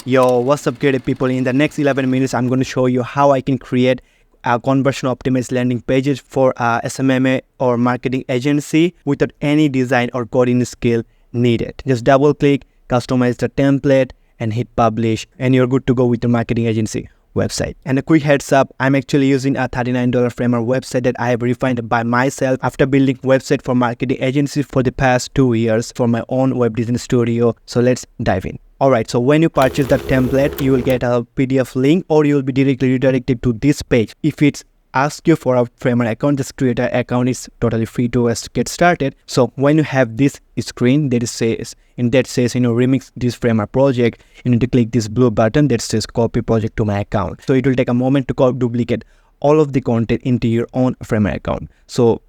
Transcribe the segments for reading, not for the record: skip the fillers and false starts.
Yo, what's up creative people? In the next 11 minutes, I'm going to show you how I can create a conversion optimized landing pages for a SMMA or marketing agency without any design or coding skill needed. Just double click, customize the template and hit publish and you're good to go with your marketing agency website. And a quick heads up, I'm actually using a $39 framework website that I have refined by myself after building website for marketing agencies for the past 2 years for my own web design studio. So let's dive in. Alright, so when you purchase the template, you will get a PDF link or you will be directly redirected to this page. If it's ask you for a framework account, just create an account. It's totally free to get started. So when you have this screen that says remix this framework project, you need to click this blue button that says copy project to my account. So it will take a moment to duplicate all of the content into your own framework account. So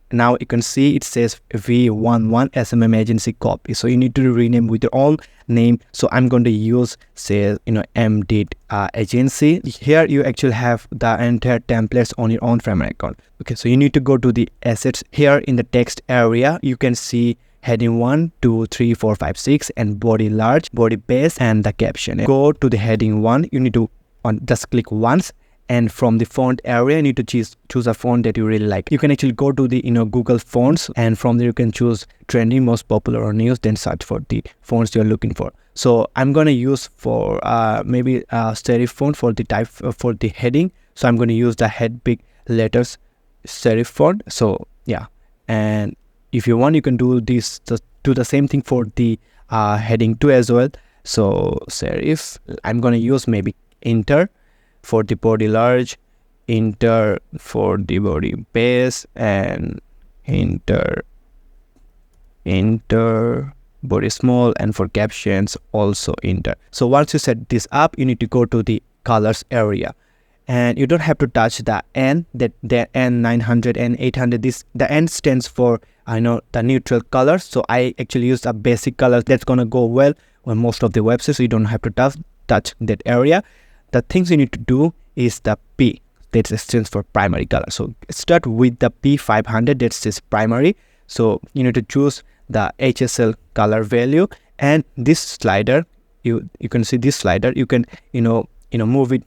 now you can see it says V11 SMM agency copy. So you need to rename with your own name. So I'm going to use MDIT agency. Here you actually have the entire templates on your own framework account. Okay, so you need to go to the assets. Here in the text area, you can see heading 1, 2, 3, 4, 5, 6 and body large, body base and the caption. Go to the heading 1. You need to just click once. And from the font area, you need to choose a font that you really like. You can actually go to the Google fonts, and from there you can choose trending, most popular or news, then search for the fonts you're looking for. So I'm gonna use for maybe a serif font for the type for the heading. So I'm gonna use the head big letters serif font. So yeah, and if you want, you can do this. Just do the same thing for the heading 2 as well. So serif, I'm gonna use maybe Inter for the body large, Inter for the body base, and Inter body small, and for captions also Inter. So once you set this up, you need to go to the colors area, and you don't have to touch the N, that the N 900 and 800. The N stands for the neutral colors. So I actually use a basic color that's gonna go well on most of the websites. So you don't have to touch that area. The things you need to do is the P, that stands for primary color. So start with the P500, that says primary. So you need to choose the HSL color value, and this slider, you can see this slider, you can move it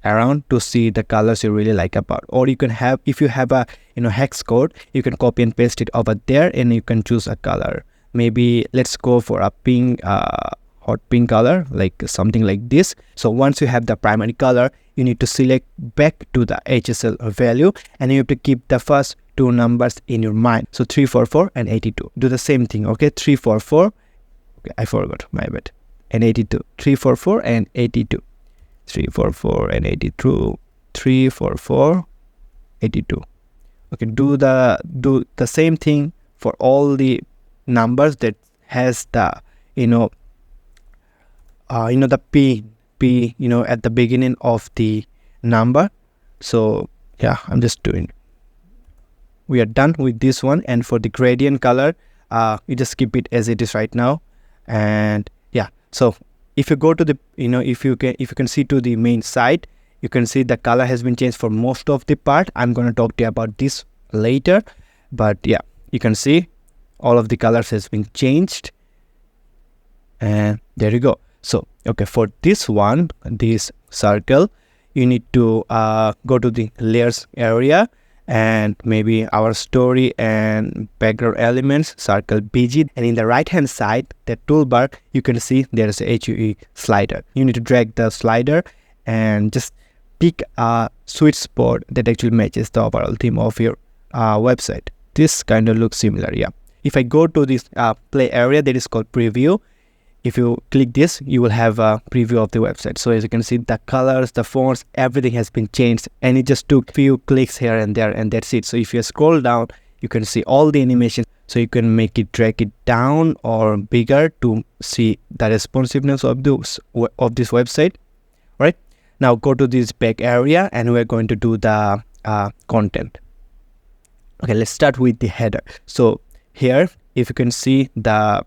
around to see the colors you really like about. Or you can have, if you have a hex code, you can copy and paste it over there and you can choose a color. Maybe let's go for a pink, hot pink color, like something like this. So once you have the primary color, you need to select back to the HSL value, and you have to keep the first two numbers in your mind. So 344 and 82. Do the same thing, okay? 344, okay, I forgot, my bad, and 82. 344 and 82. 344 and 82. 344, 82. Okay, do the same thing for all the numbers that has the the P at the beginning of the number. So yeah, I'm just doing. We are done with this one. And for the gradient color, you just keep it as it is right now. And yeah, so if you go to the if you can see to the main site, you can see the color has been changed for most of the part. I'm going to talk to you about this later, but yeah, you can see all of the colors has been changed, and there you go. So okay, for this one, this circle, you need to go to the layers area, and maybe our story and background elements, circle BG, and in the right hand side, the toolbar, you can see there is a HUE slider. You need to drag the slider and just pick a sweet spot that actually matches the overall theme of your website. This kind of looks similar, yeah. If I go to this play area that is called preview, if you click this, you will have a preview of the website. So as you can see, the colors, the fonts, everything has been changed, and it just took few clicks here and there, and that's it. So if you scroll down, you can see all the animations. So you can make it, drag it down or bigger to see the responsiveness of this website. All right, now go to this back area, and we're going to do the content. Okay, let's start with the header. So here, if you can see the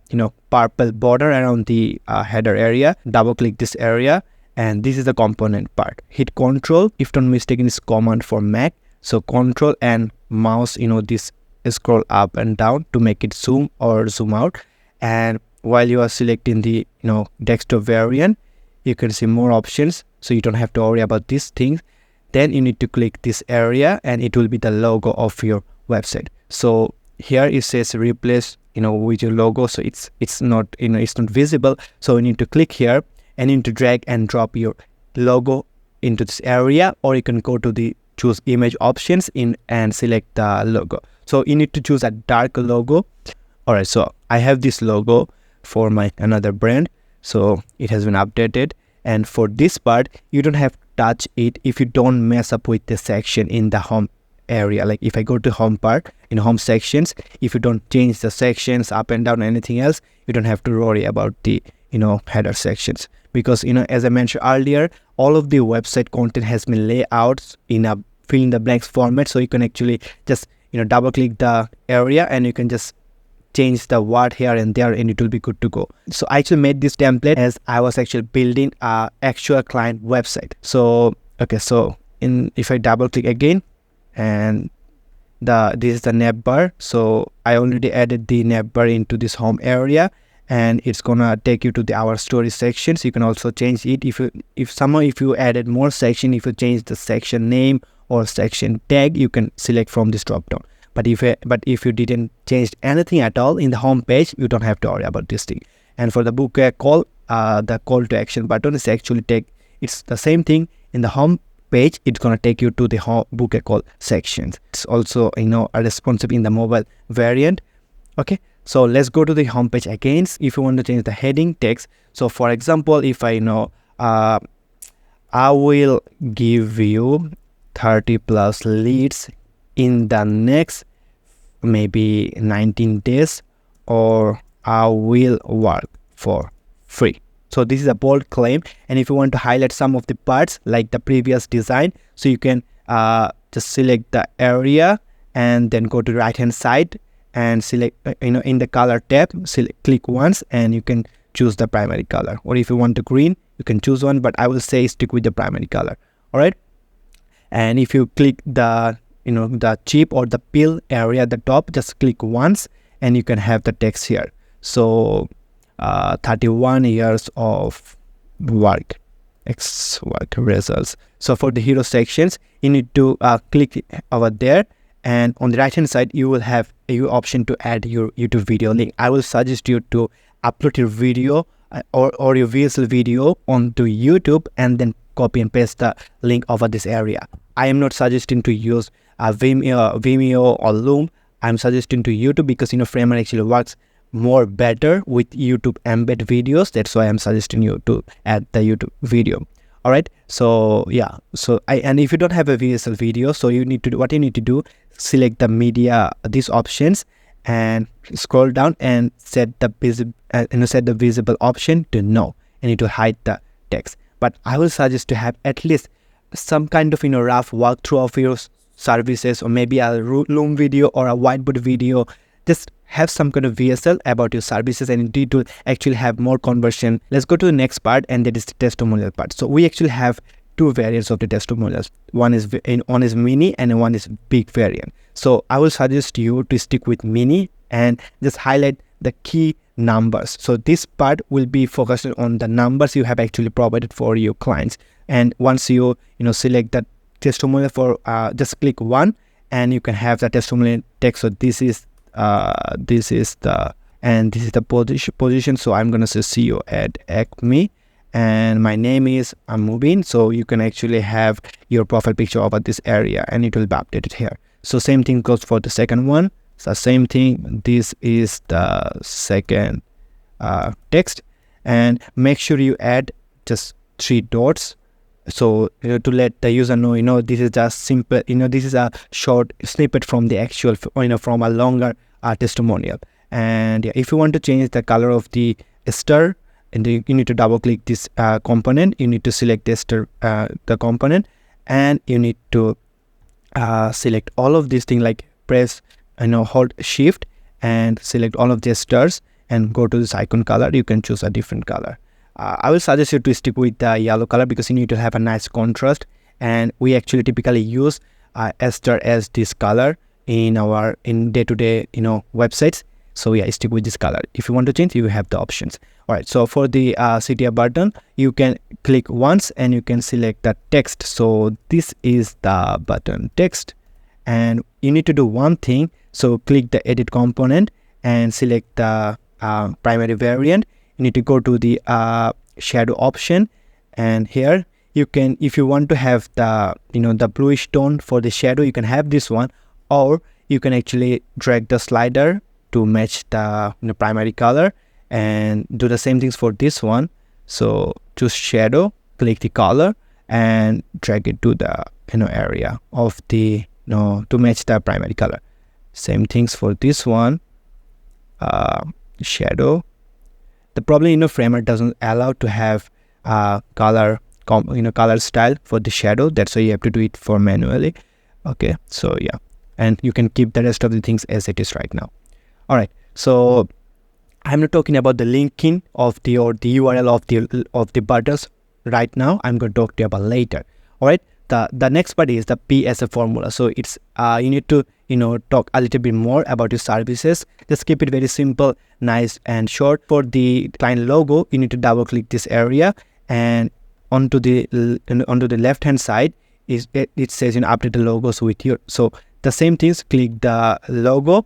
purple border around the header area, double click this area, and this is the component part. Hit Control, if not mistaken, is command for Mac. So Control and mouse, this scroll up and down to make it zoom or zoom out. And while you are selecting the desktop variant, you can see more options, so you don't have to worry about these things. Then you need to click this area and it will be the logo of your website. So here it says replace with your logo, so it's not it's not visible. So you need to click here and you need to drag and drop your logo into this area, or you can go to the choose image options and select the logo. So you need to choose a dark logo. All right, so I have this logo for my another brand, so it has been updated. And for this part, you don't have to touch it if you don't mess up with the section in the home area. Like if I go to home part, in home sections, if you don't change the sections up and down or anything else, you don't have to worry about the header sections, because as I mentioned earlier, all of the website content has been laid out in a fill in the blanks format. So you can actually just double click the area and you can just change the word here and there and it will be good to go. So I actually made this template as I was actually building a actual client website. So okay, so if I double click again, and this is the navbar. So I already added the navbar into this home area, and it's gonna take you to our story sections. You can also change it if you added more section. If you change the section name or section tag, you can select from this drop down. But if you didn't change anything at all in the home page, you don't have to worry about this thing. And for the book a call, the call to action button is actually it's the same thing in the home page. It's gonna take you to the home book a call sections. It's also a responsive in the mobile variant. Okay, so let's go to the home page again. If you want to change the heading text, so for example, if I will give you 30 plus leads in the next maybe 19 days, or I will work for free. So this is a bold claim, and if you want to highlight some of the parts like the previous design, so you can just select the area and then go to the right hand side and select in the color tab, click once and you can choose the primary color, or if you want the green, you can choose one, but I will say stick with the primary color. All right, and if you click the the chip or the pill area at the top, just click once and you can have the text here. So 31 years of work results. So for the hero sections, you need to click over there, and on the right hand side you will have a option to add your YouTube video link. I will suggest you to upload your video or your VSL video onto YouTube and then copy and paste the link over this area. I am not suggesting to use Vimeo or Loom. I'm suggesting to YouTube because Framer actually works more better with YouTube embed videos. That's why I'm suggesting you to add the YouTube video. All right, so yeah, and if you don't have a VSL video, so you need to do, select the media, these options, and scroll down and set the visible option to no, and it will hide the text. But I will suggest to have at least some kind of rough walkthrough of your services, or maybe a Loom video or a whiteboard video. Just have some kind of VSL about your services, and it will actually have more conversion. Let's go to the next part, and that is the testimonial part. So we actually have two variants of the testimonials. One is mini and one is big variant. So I will suggest you to stick with mini and just highlight the key numbers. So this part will be focused on the numbers you have actually provided for your clients. And once you select that testimonial for just click one and you can have the testimonial text. So this is the position. So I'm gonna say CEO at Acme, and my name is Mubin. So you can actually have your profile picture over this area and it will be updated here. So same thing goes for the second one. So same thing, this is the second text, and make sure you add just 3 dots. So to let the user know, this is just simple, this is a short snippet from the actual, from a longer testimonial. And yeah, if you want to change the color of the star, and you need to double click this component. You need to select the component, and you need to select all of these things, like press hold shift and select all of the stars and go to this icon color. You can choose a different color. I will suggest you to stick with the yellow color because you need to have a nice contrast, and we actually typically use star as this color in our day-to-day websites. So yeah, stick with this color. If you want to change, you have the options. All right, so for the CTR button, you can click once and you can select the text. So this is the button text, and you need to do one thing. So click the edit component and select the primary variant. You need to go to the shadow option, and here you can, if you want to have the the bluish tone for the shadow, you can have this one, or you can actually drag the slider to match the primary color and do the same things for this one. So choose shadow, click the color and drag it to the area of the to match the primary color. Same things for this one, shadow. The problem Framer doesn't allow to have color color style for the shadow. That's why you have to do it for manually. Okay, so yeah, and you can keep the rest of the things as it is right now. All right, so I'm not talking about the linking of the URL of the buttons right now. I'm going to talk to you about later. All right, the next part is the P as a formula. So it's you need to talk a little bit more about your services. Just keep it very simple, nice and short. For the client logo, you need to double click this area, and onto the left hand side it says update the logos with your. So the same things, click the logo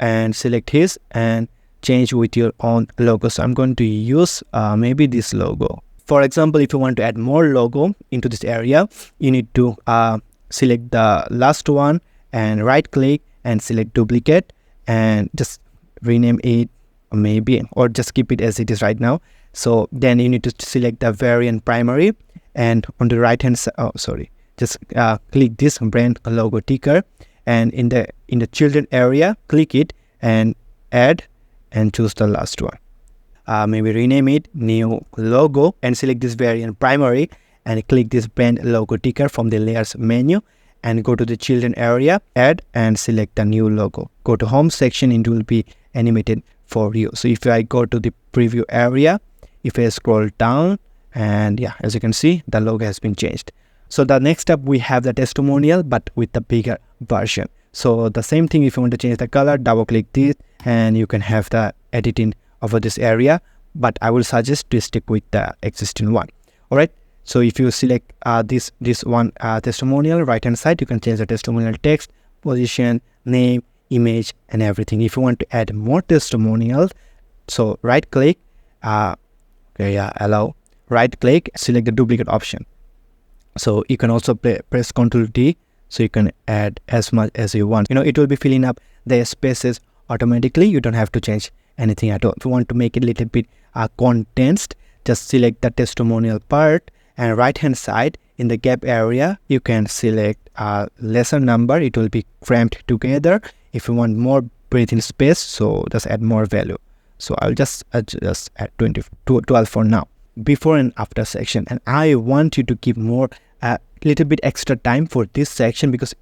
and select his and change with your own logo. So I'm going to use maybe this logo. For example, if you want to add more logo into this area, you need to select the last one and right click and select duplicate and just rename it maybe, or just keep it as it is right now. So then you need to select the variant primary, and on the right hand side, just click this brand logo ticker, and in the children area, click it and add and choose the last one. Maybe rename it new logo and select this variant primary and click this brand logo ticker from the layers menu and go to the children area, add and select the new logo. Go to home section, it will be animated for you. So if I go to the preview area, if I scroll down, and yeah, as you can see, the logo has been changed. So the next step, we have the testimonial but with the bigger version. So the same thing, if you want to change the color, double click this and you can have the editing over this area, but I will suggest to stick with the existing one. All right, so if you select this one testimonial, right hand side, you can change the testimonial text, position, name, image and everything. If you want to add more testimonials, so right click, allow, right click, select the duplicate option. So you can also press Ctrl D, so you can add as much as you want. It will be filling up the spaces automatically. You don't have to change anything at all. If you want to make it a little bit condensed, just select the testimonial part, and right hand side in the gap area you can select a lesser number. It will be cramped together. If you want more breathing space, so just add more value. So I'll just adjust at 12 for now. Before and after section, and I want you to give more a little bit extra time for this section, because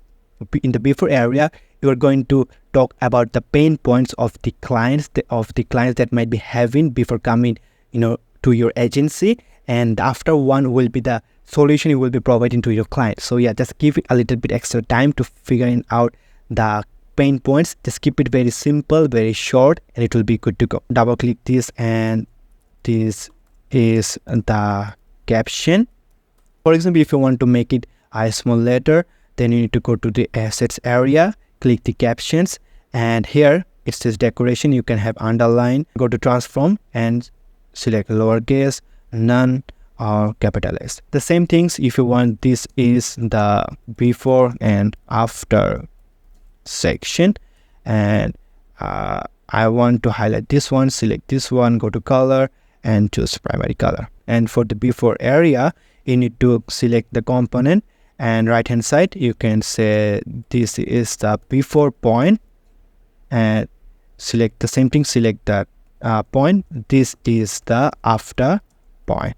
in the before area you are going to talk about the pain points of the clients that might be having before coming to your agency, and the after one will be the solution you will be providing to your client. So yeah, just give it a little bit extra time to figuring out the pain points. Just keep it very simple, very short, and it will be good to go. Double click this, and this is the caption. For example, if you want to make it a small letter, then you need to go to the assets area, click the captions, and here it says decoration. You can have underline, go to transform and select lowercase, none, or capitalize. The same things if you want. This is the before and after section, and I want to highlight this one, select this one, go to color and choose primary color. And for the before area, you need to select the component, and right hand side you can say this is the before point, and select the same thing, select that point. This is the after point,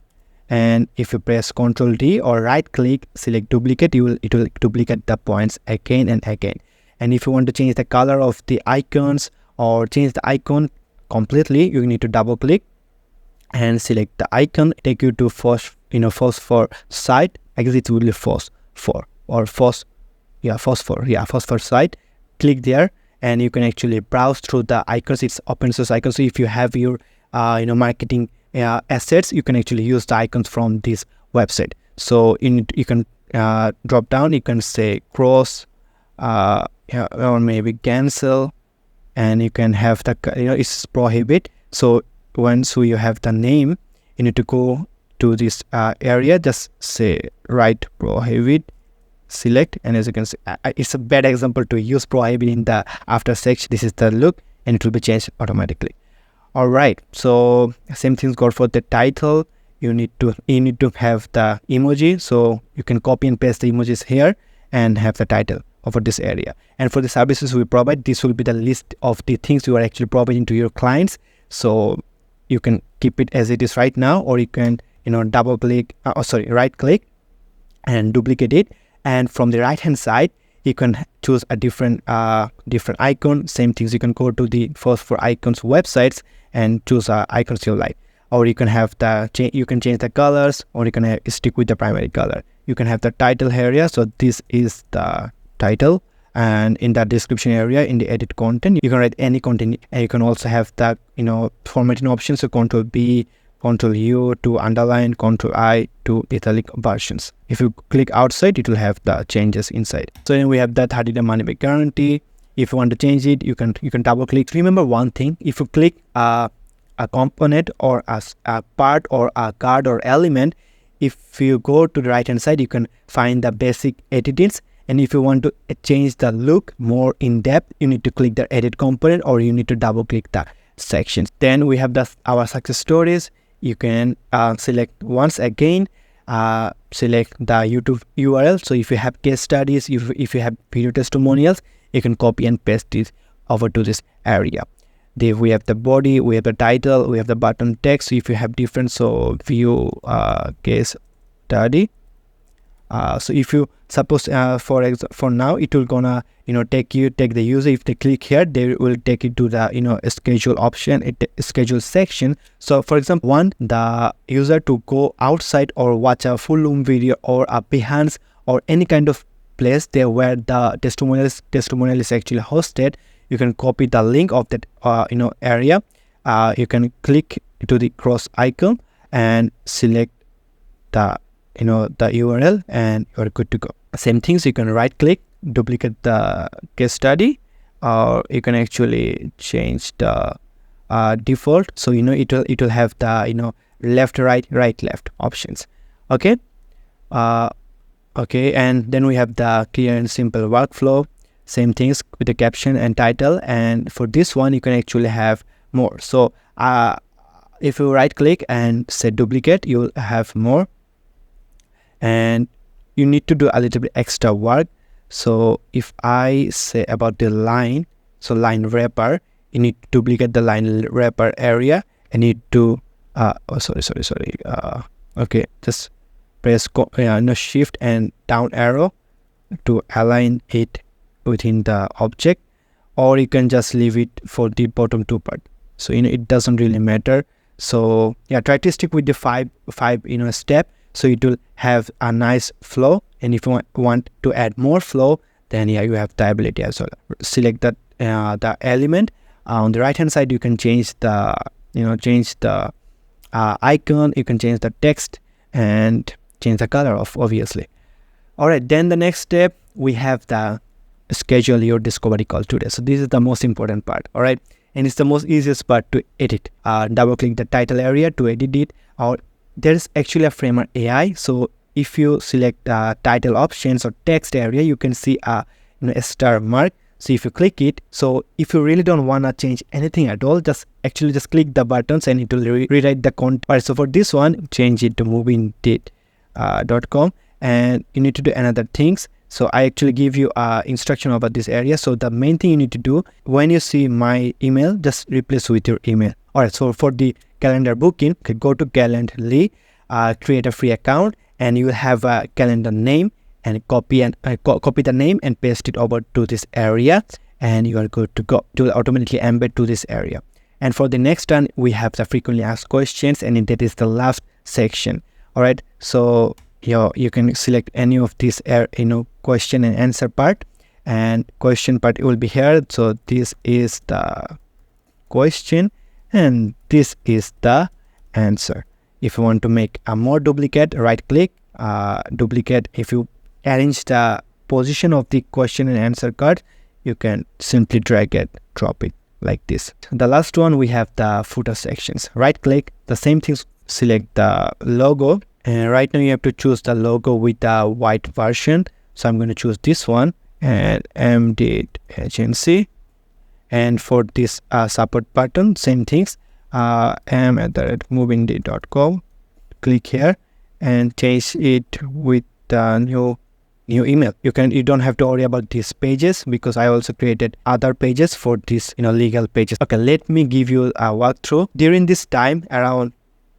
and if you press Ctrl D or right click, select duplicate, it will duplicate the points again and again. And if you want to change the color of the icons or change the icon completely, you need to double click and select the icon, take you to phosphor site. I guess it will be phosphor or phosphor site. Click there and you can actually browse through the icons. It's open source icons, so if you have your marketing assets, you can actually use the icons from this website. So you can drop down, you can say cross or maybe cancel, and you can have the it's prohibit. So once you have the name, you need to go to this area, just say write prohibit, select, and as you can see, it's a bad example to use prohibit in the after section. This is the look, and it will be changed automatically. All right, so same things go for the title. You need to have the emoji, so you can copy and paste the emojis here and have the title over this area. And for the services we provide, this will be the list of the things you are actually providing to your clients. So you can keep it as it is right now, or you can double click right click and duplicate it, and from the right hand side you can choose a different icon. Same things, you can go to the first for icons websites and choose icons you like, or you can have you can change the colors, or you can stick with the primary color. You can have the title area, so this is the title, and in that description area, in the edit content, you can write any content, and you can also have the formatting options, so Ctrl B, Ctrl U to underline, Ctrl I to italic versions. If you click outside, it will have the changes inside. So then we have the 30-day money back guarantee. If you want to change it, you can double click. Remember one thing: if you click a component or a part or a card or element, if you go to the right hand side, you can find the basic edits. And if you want to change the look more in depth, you need to click the edit component, or you need to double click the sections. Then we have our success stories. You can select once again, select the YouTube URL. So if you have case studies, if you have video testimonials, you can copy and paste this over to this area. Then we have the body, we have the title, we have the button text. So if you have different, so view case study. So if you suppose for now, it will gonna take the user, if they click here, they will take it to the schedule option, schedule section. So for example, want the user to go outside or watch a full loom video or a Behance or any kind of place there where the testimonial is actually hosted, you can copy the link of that area. You can click to the cross icon and select the the URL, and you're good to go. Same things, you can right click, duplicate the case study, or you can actually change the default. So it will have the left right left options. Okay. Okay, and then we have the clear and simple workflow. Same things with the caption and title, and for this one you can actually have more. So if you right click and say duplicate, you will have more, and you need to do a little bit extra work. So if I say about the line, so line wrapper, you need to duplicate the line wrapper area, and need to okay, just press shift and down arrow to align it within the object, or you can just leave it for the bottom two part. So it doesn't really matter. So yeah, try to stick with the five step, so it will have a nice flow. And if you want to add more flow, then yeah, you have the ability as well. Select that the element on the right hand side. You can change the icon, you can change the text and change the color of obviously. All right, then the next step, we have the schedule your discovery call today. So this is the most important part. All right, and it's the most easiest part to edit. Double click the title area to edit it, or there's actually a Framer AI. So if you select title options or text area, you can see a star mark. So if you click it, so if you really don't want to change anything at all, just click the buttons and it will rewrite the content. All right, so for this one, change it to movintit.com, and you need to do another things. So I actually give you instruction about this area. So the main thing you need to do, when you see my email, just replace with your email. All right, so for the calendar booking, go to Calendly, create a free account, and you will have a calendar name, and copy the name and paste it over to this area, and you are good to go. It will automatically embed to this area. And for the next one, we have the frequently asked questions, and that is the last section. All right, so you can select any of this question and answer part, and question part will be here. So this is the question and this is the answer. If you want to make a more duplicate, right click, duplicate. If you arrange the position of the question and answer card, you can simply drag it, drop it like this. The last one, we have the footer sections. Right click, the same thing, select the logo, and right now you have to choose the logo with the white version. So I'm going to choose this one, and MD agency. And for this support button, same things, am@movingday.com. click here and change it with the new email. You don't have to worry about these pages because I also created other pages for this legal pages. Okay, let me give you a walkthrough. During this time, around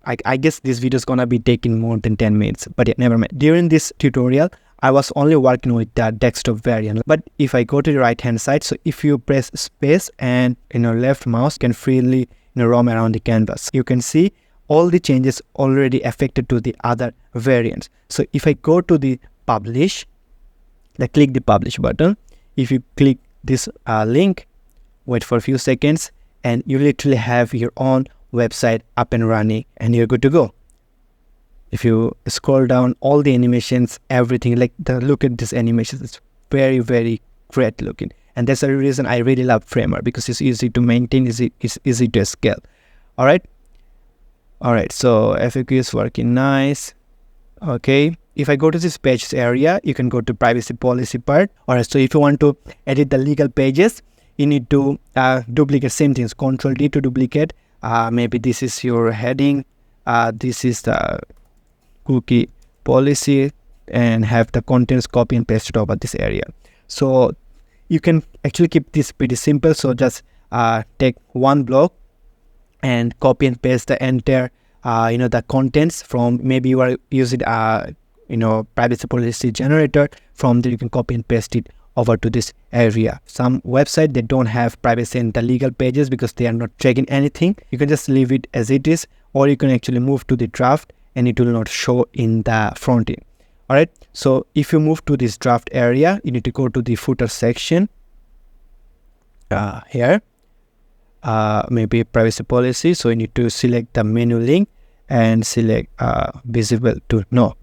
I guess this video is gonna be taking more than 10 minutes, but yeah, never mind. During this tutorial, I was only working with the desktop variant. But if I go to the right hand side, so if you press space and left mouse, you can freely roam around the canvas. You can see all the changes already affected to the other variants. So if I go to the publish, click the publish button. If you click this link, wait for a few seconds, and you literally have your own website up and running and you're good to go. If you scroll down, all the animations, everything, look at this animations, it's very, very great looking. And that's the reason I really love Framer, because it's easy to maintain, it's easy to scale. All right, so FAQ is working nice. Okay, if I go to this pages area, you can go to privacy policy part. All right, so if you want to edit the legal pages, you need to duplicate same things, Control D to duplicate. Maybe this is your heading, this is the cookie policy, and have the contents copy and paste it over this area. So you can actually keep this pretty simple. So just take one block and copy and paste the entire the contents from, maybe you are using privacy policy generator. From there you can copy and paste it over to this area. Some website, they don't have privacy in the legal pages because they are not checking anything. You can just leave it as it is, or you can actually move to the draft and it will not show in the front end. All right, so if you move to this draft area, you need to go to the footer section here, maybe privacy policy. So you need to select the menu link and select visible to no.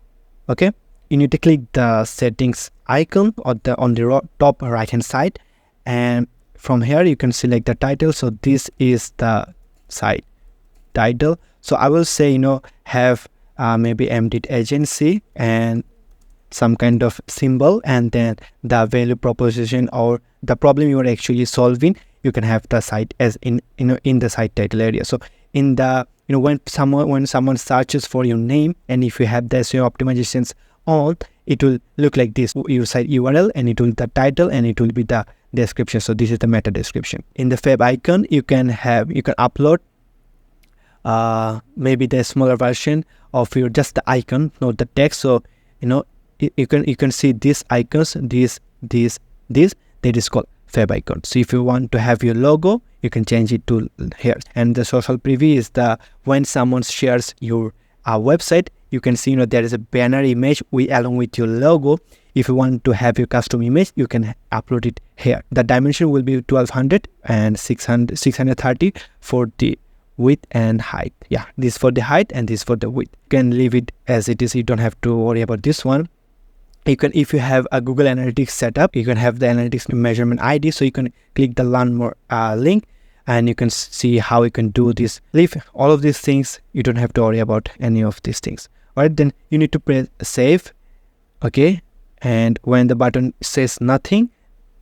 Okay, you need to click the settings icon on the top right hand side, and from here you can select the title. So this is the site title. So I will say have maybe MD agency and some kind of symbol, and then the value proposition or the problem you are actually solving. You can have the site as in the site title area. So in the when someone searches for your name, and if you have the SEO optimizations on, it will look like this: your site URL, and it will be the title, and it will be the description. So this is the meta description. In the fab icon, you can upload maybe the smaller version of your just the icon, not the text. So you can see these icons, this that is called fab icon. So if you want to have your logo, you can change it to here. And the social preview is the when someone shares your website, you can see there is a banner image along with your logo. If you want to have your custom image, you can upload it here. The dimension will be 1200 and 630 for the width and height. Yeah, this for the height and this for the width. You can leave it as it is. You don't have to worry about this one. You can, if you have a Google Analytics setup, you can have the analytics measurement ID. So you can click the learn more link, and you can see how you can do this. Leave all of these things. You don't have to worry about any of these things. All right, then you need to press save. Okay, and when the button says nothing,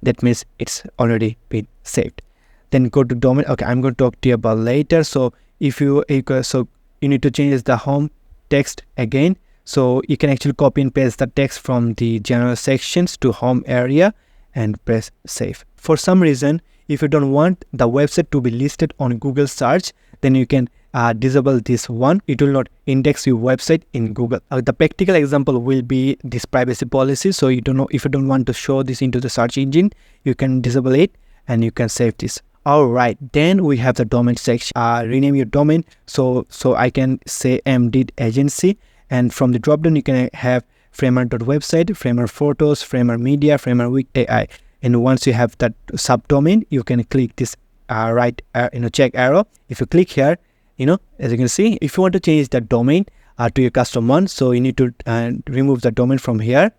that means it's already been saved. Then go to domain. Okay, I'm going to talk to you about later. So if you need to change the home text again. So you can actually copy and paste the text from the general sections to home area and press save. For some reason, if you don't want the website to be listed on Google search, then you can disable this one. It will not index your website in Google. The practical example will be this privacy policy. So if you don't want to show this into the search engine, you can disable it and you can save this. All right, then we have the domain section. Rename your domain. So I can say MD agency. And from the dropdown, you can have Framer.website, Framer Photos, Framer Media, Framer Week AI. and once you have that subdomain, you can click this right check arrow. If you click here, as you can see, if you want to change the domain to your custom one, so you need to remove the domain from here,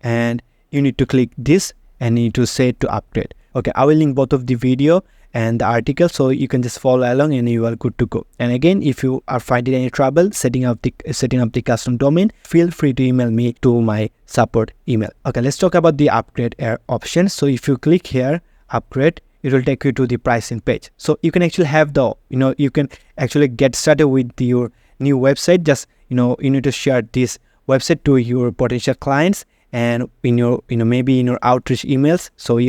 and you need to click this and you need to say to upgrade. Okay, I will link both of the video and the article, so you can just follow along and you are good to go. And again, if you are finding any trouble setting up the custom domain, feel free to email me to my support email. Okay, let's talk about the upgrade option. So if you click here, upgrade, it will take you to the pricing page. So you can actually have the you can actually get started with your new website. Just you need to share this website to your potential clients and in your maybe in your outreach emails. So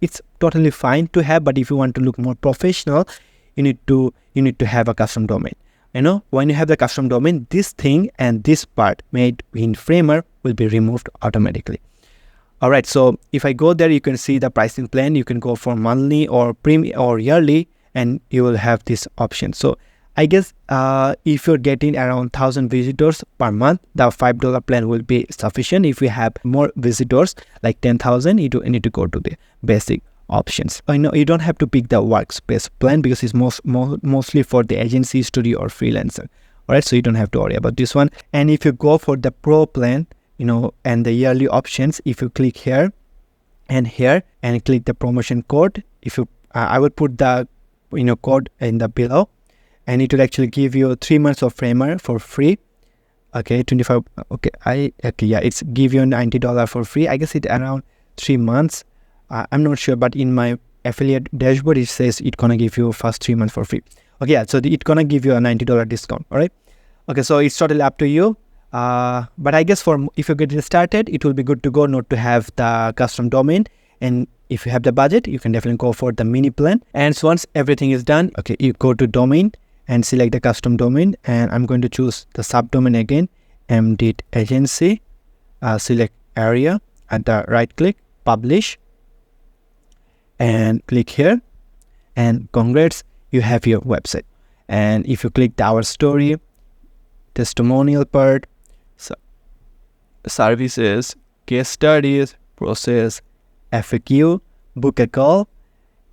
it's totally fine to have, but if you want to look more professional, you need to have a custom domain. When you have the custom domain, this thing and this part made in Framer will be removed automatically. All right, so if I go there, you can see the pricing plan. You can go for monthly or premium or yearly, and you will have this option. So I guess if you're getting around 1,000 visitors per month, the $5 plan will be sufficient. If you have more visitors like 10,000, you need to go to the basic options. You don't have to pick the workspace plan because it's mostly for the agency, studio, or freelancer. All right, so you don't have to worry about this one. And if you go for the pro plan, and the yearly options, if you click here and click the promotion code, I will put the code in the below, and it will actually give you 3 months of Framer for free. Okay, 25. Okay, yeah, it's give you $90 for free. I guess it's around 3 months. I'm not sure, but in my affiliate dashboard, it says it's gonna give you first 3 months for free. Okay, yeah, so it's gonna give you a $90 discount. All right. Okay, so it's totally up to you. But I guess if you get started, it will be good to go not to have the custom domain. And if you have the budget, you can definitely go for the mini plan. And so once everything is done, okay, you go to domain and select the custom domain, and I'm going to choose the subdomain again, MDit agency, select area, and right click, publish, and click here, and congrats, you have your website. And if you click the our story, testimonial part, services, case studies, process, FAQ, book a call,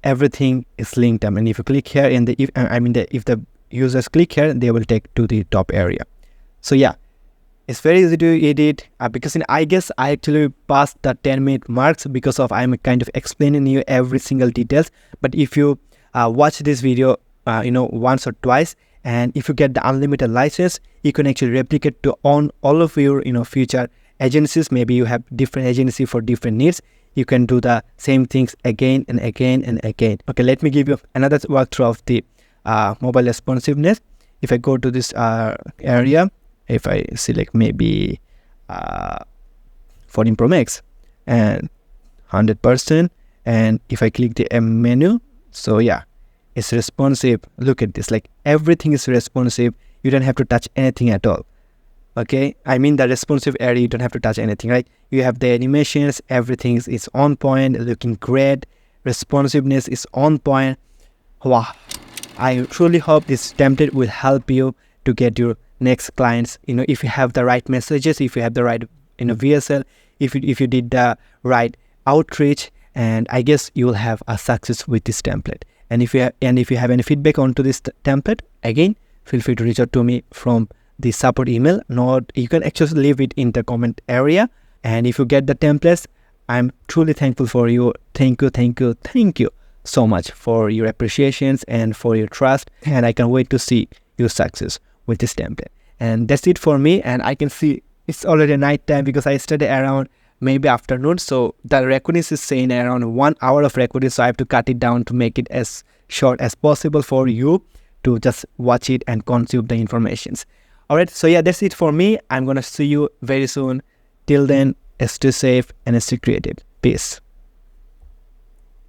everything is linked up. And if you click here, if the users click here, they will take to the top area. So yeah, it's very easy to edit because I guess I actually passed the 10-minute marks because of I'm kind of explaining you every single details. But if you watch this video once or twice, and if you get the unlimited license, you can actually replicate to on all of your future agencies. Maybe you have different agency for different needs. You can do the same things again and again and again. Okay, let me give you another walkthrough of the mobile responsiveness. If I go to this area, if I select maybe 14 Pro Max and 100%, and if I click the M menu, so yeah, it's responsive. Look at this, like everything is responsive. You don't have to touch anything at all. Okay, I mean the responsive area, you don't have to touch anything, right? You have the animations, everything is on point, looking great. Responsiveness is on point. Wow, I truly hope this template will help you to get your next clients. If you have the right messages, if you have the right VSL, if you did the right outreach, and I guess you will have a success with this template. And if you have any feedback onto this template, again, feel free to reach out to me from the support email. You can actually leave it in the comment area. And if you get the templates, I'm truly thankful for you. Thank you so much for your appreciations and for your trust. And I can wait to see your success with this template. And that's it for me. And I can see it's already night time because I started around maybe afternoon. So the recording is saying around 1 hour of recording. So I have to cut it down to make it as short as possible for you to just watch it and consume the informations. All right. So yeah, that's it for me. I'm going to see you very soon. Till then, stay safe and stay creative. Peace.